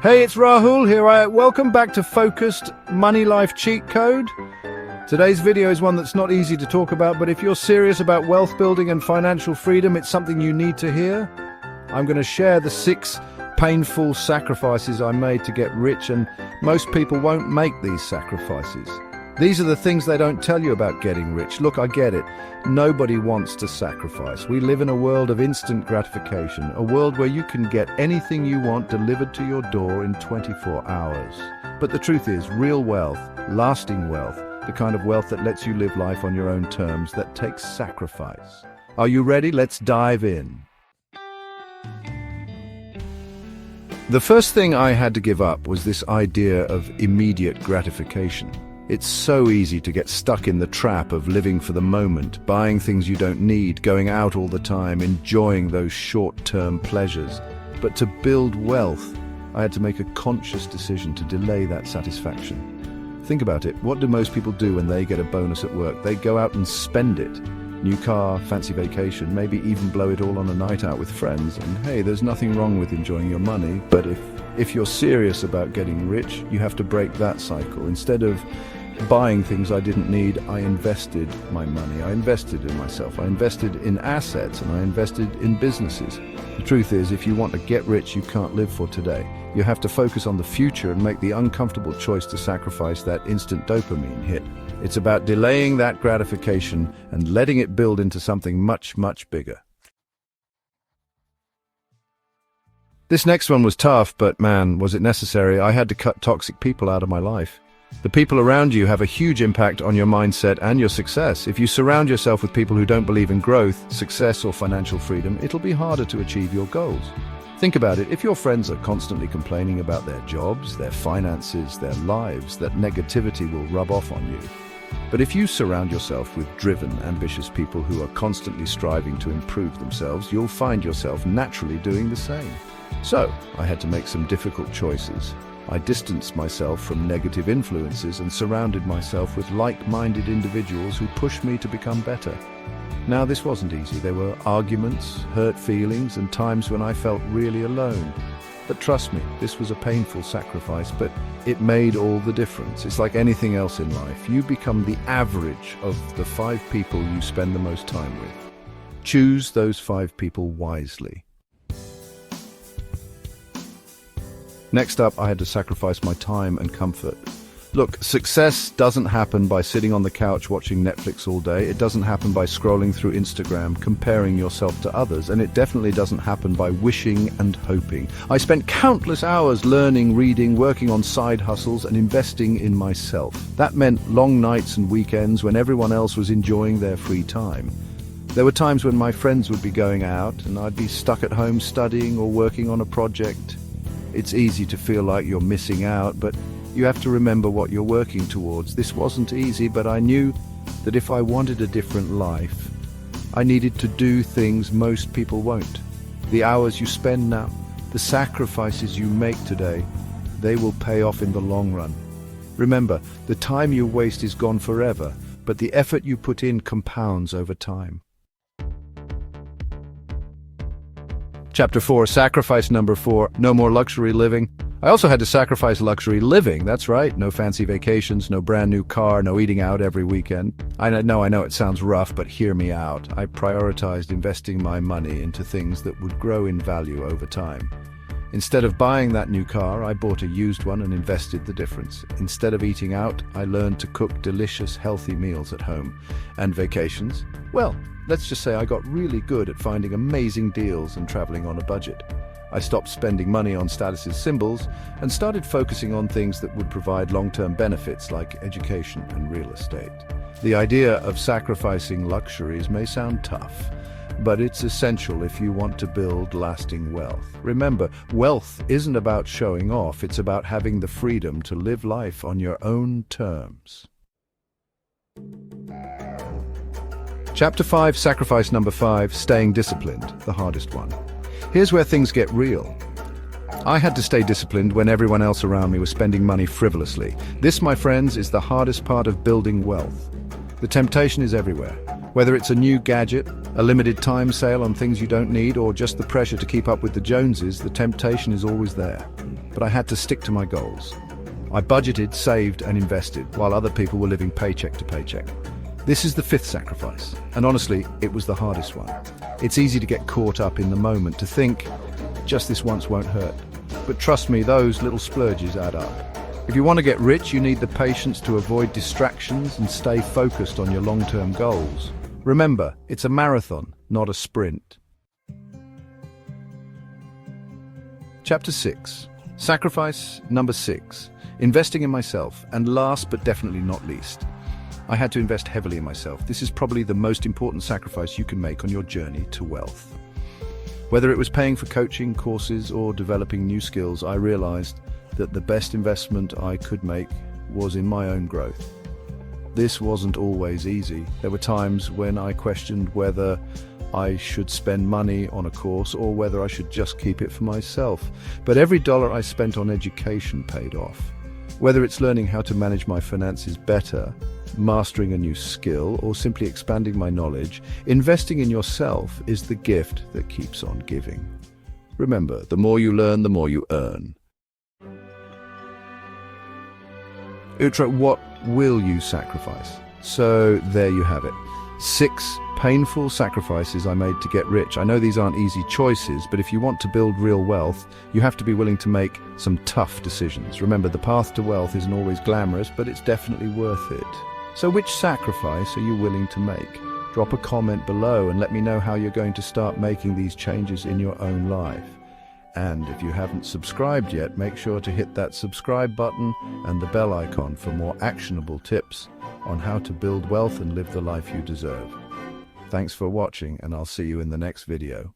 Hey, it's Rahul here. Welcome back to Focused Money Life Cheat Code. Today's video is one that's not easy to talk about, but if you're serious about wealth building and financial freedom, it's something you need to hear. I'm going to share the 6 painful sacrifices I made to get rich, and most people won't make these sacrifices. These are the things they don't tell you about getting rich. Look, I get it. Nobody wants to sacrifice. We live in a world of instant gratification, a world where you can get anything you want delivered to your door in 24 hours. But the truth is, real wealth, lasting wealth, the kind of wealth that lets you live life on your own terms, that takes sacrifice. Are you ready? Let's dive in. The first thing I had to give up was this idea of immediate gratification. It's so easy to get stuck in the trap of living for the moment, buying things you don't need, going out all the time, enjoying those short-term pleasures. But to build wealth, I had to make a conscious decision to delay that satisfaction. Think about it. What do most people do when they get a bonus at work? They go out and spend it. New car, fancy vacation, maybe even blow it all on a night out with friends. And hey, there's nothing wrong with enjoying your money, but if you're serious about getting rich, you have to break that cycle. Instead of buying things I didn't need, I invested my money. I invested in myself. I invested in assets, and I invested in businesses. The truth is, if you want to get rich, you can't live for today. You have to focus on the future and make the uncomfortable choice to sacrifice that instant dopamine hit. It's about delaying that gratification and letting it build into something much, much bigger. This next one was tough, but man, was it necessary. I had to cut toxic people out of my life. The people around you have a huge impact on your mindset and your success. If you surround yourself with people who don't believe in growth, success, or financial freedom, it'll be harder to achieve your goals. Think about it. If your friends are constantly complaining about their jobs, their finances, their lives, that negativity will rub off on you. But if you surround yourself with driven, ambitious people who are constantly striving to improve themselves, you'll find yourself naturally doing the same. So, I had to make some difficult choices. I distanced myself from negative influences and surrounded myself with like-minded individuals who pushed me to become better. Now, this wasn't easy. There were arguments, hurt feelings, and times when I felt really alone. But trust me, this was a painful sacrifice, but it made all the difference. It's like anything else in life. You become the average of the 5 people you spend the most time with. Choose those 5 people wisely. Next up, I had to sacrifice my time and comfort. Look, success doesn't happen by sitting on the couch watching Netflix all day. It doesn't happen by scrolling through Instagram, comparing yourself to others, and it definitely doesn't happen by wishing and hoping. I spent countless hours learning, reading, working on side hustles, and investing in myself. That meant long nights and weekends when everyone else was enjoying their free time. There were times when my friends would be going out, and I'd be stuck at home studying or working on a project. It's easy to feel like you're missing out, but you have to remember what you're working towards. This wasn't easy, but I knew that if I wanted a different life, I needed to do things most people won't. The hours you spend now, the sacrifices you make today, they will pay off in the long run. Remember, the time you waste is gone forever, but the effort you put in compounds over time. Chapter 4, sacrifice number 4, no more luxury living. I also had to sacrifice luxury living, that's right. No fancy vacations, no brand new car, no eating out every weekend. I know it sounds rough, but hear me out. I prioritized investing my money into things that would grow in value over time. Instead of buying that new car, I bought a used one and invested the difference. Instead of eating out, I learned to cook delicious, healthy meals at home. And vacations? Well, let's just say I got really good at finding amazing deals and traveling on a budget. I stopped spending money on status symbols and started focusing on things that would provide long-term benefits like education and real estate. The idea of sacrificing luxuries may sound tough, but it's essential if you want to build lasting wealth. Remember, wealth isn't about showing off, it's about having the freedom to live life on your own terms. Chapter 5, sacrifice number 5, staying disciplined, the hardest one. Here's where things get real. I had to stay disciplined when everyone else around me was spending money frivolously. This, my friends, is the hardest part of building wealth. The temptation is everywhere. Whether it's a new gadget, a limited time sale on things you don't need, or just the pressure to keep up with the Joneses, the temptation is always there. but I had to stick to my goals. I budgeted, saved, and invested, while other people were living paycheck to paycheck. This is the fifth sacrifice, and honestly, it was the hardest one. It's easy to get caught up in the moment, to think, just this once won't hurt. But trust me, those little splurges add up. If you want to get rich, you need the patience to avoid distractions and stay focused on your long-term goals. Remember, it's a marathon, not a sprint. Chapter 6. Sacrifice number 6. Investing in myself, and last but definitely not least, I had to invest heavily in myself. This is probably the most important sacrifice you can make on your journey to wealth. Whether it was paying for coaching, courses, or developing new skills, I realized that the best investment I could make was in my own growth. This wasn't always easy. There were times when I questioned whether I should spend money on a course or whether I should just keep it for myself. But every dollar I spent on education paid off. Whether it's learning how to manage my finances better, mastering a new skill, or simply expanding my knowledge, investing in yourself is the gift that keeps on giving. Remember, the more you learn, the more you earn. Utra, what will you sacrifice? So there you have it. 6 painful sacrifices I made to get rich. I know these aren't easy choices, but if you want to build real wealth, you have to be willing to make some tough decisions. Remember, the path to wealth isn't always glamorous, but it's definitely worth it. So which sacrifice are you willing to make? Drop a comment below and let me know how you're going to start making these changes in your own life. And if you haven't subscribed yet, make sure to hit that subscribe button and the bell icon for more actionable tips on how to build wealth and live the life you deserve. Thanks for watching, and I'll see you in the next video.